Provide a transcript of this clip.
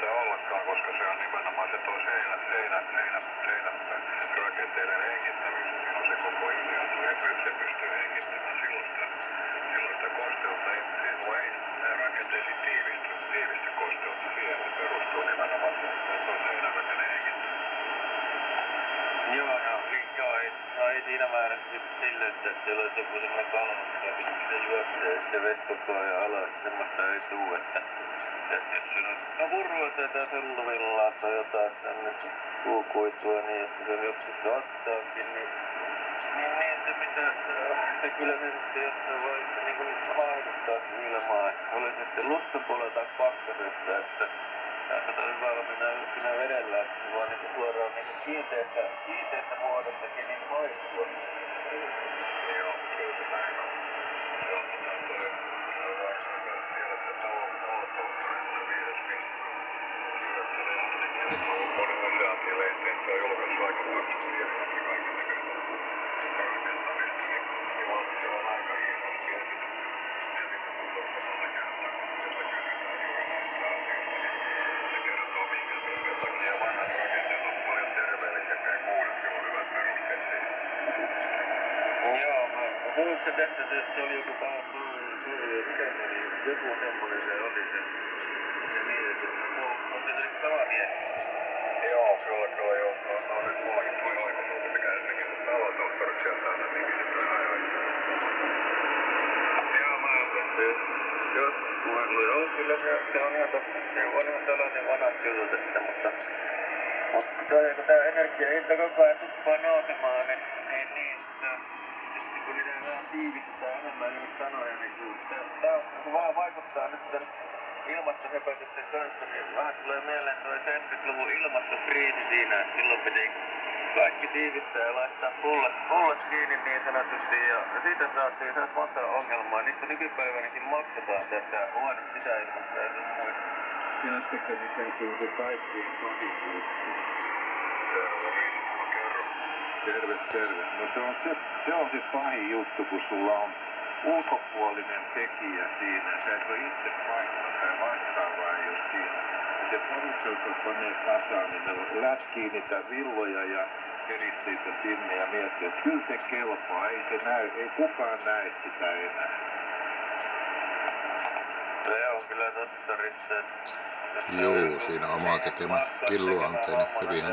pitää ollakaan, koska se on nimenomaan se tuo seinärakenteiden hengittämys. Siinä on se koko idea, että se pystyy hengittämään silloista kosteutta. Siinä ei rakenteisiin tiivistä kosteutta siihen. Se perustuu nimenomaan tuo seinärakenne hengittämään. Joo, ei siinä määrässä sille, että siellä olisi joku semmoinen kalvosta, missä juoksee se vessokoa ja alas, semmoista ei tuu, että jos siinä on purua tai selluvillaa tai jotain tänne puukuitua, niin jos se joskus ottaakin, niin se mitä se kyllä se sitten jossain vaiheessa niin kuin haiduttaa ilmaa, että oli sitten lustopuolella tai pakkasessa, että tässä on hyvä mennä vedellä, että se vaan niin suoraan niin kiinteässä muodossakin niin maistua. Joo, kyllä se näin on. Se on se on julkaissut aika paksusti ja kaiken näköistä rakentamista, niin se on aika hienosti esitetty tuossa monta kertaa, josta kysytään juuri näistä asioista. Se kertoo, minkä takia vanhat rakenteet on paljon terveellisempiä kuin uudet, joilla on hyvät perusteet siihen. Joo, mä muistan tästä, että se oli joku joku semmoinen se oli se mietitys. On se nyt kalamies. Joo, kyllä joo. No nyt mullakin tuli oikosulta, mikä ensinnäkin talotohtoriksi sieltä aina nimisin toi ajoin. Joo, mä ajattelin. Joo, kyllä se on ihan tällainen vanhat jutut, että mutta kun tää energiahinta koko ajan tuppaa nousemaan, niin kun niitä vähän tiivistetään enemmän niitä sanoja, niin tää vähän vaikuttaa nyt tän ilmastohöpötyksen kanssa, niin vähän tulee mieleen toi 70-luvun ilmastokriisi siinä, että silloin piti kaikki tiivistää ja laittaa pullat kiinni niin sanotusti, ja siitä saatiin taas monta ongelmaa. Niistä nykypäivänäkin maksetaan tästä huonosta sisäilmasta ja sun muista. Jatkossa lisääntyy se kaikkien kotipuusti. Terve. No se on se pahin juttu, kun sulla on ulkopuolinen tekijä siinä. Sä et voi itse vaihtaa tai vastaavaa ei ole siinä. Ja se porukka, joka panee kasaan, niin ne lätkii niitä villoja ja keristeitä sinne ja miettii, että kyllä se kelpaa. Ei kukaan näe sitä enää. Se on kyllä totta, Risse. Juu, siinä oma tekemä killuanteeni hyvin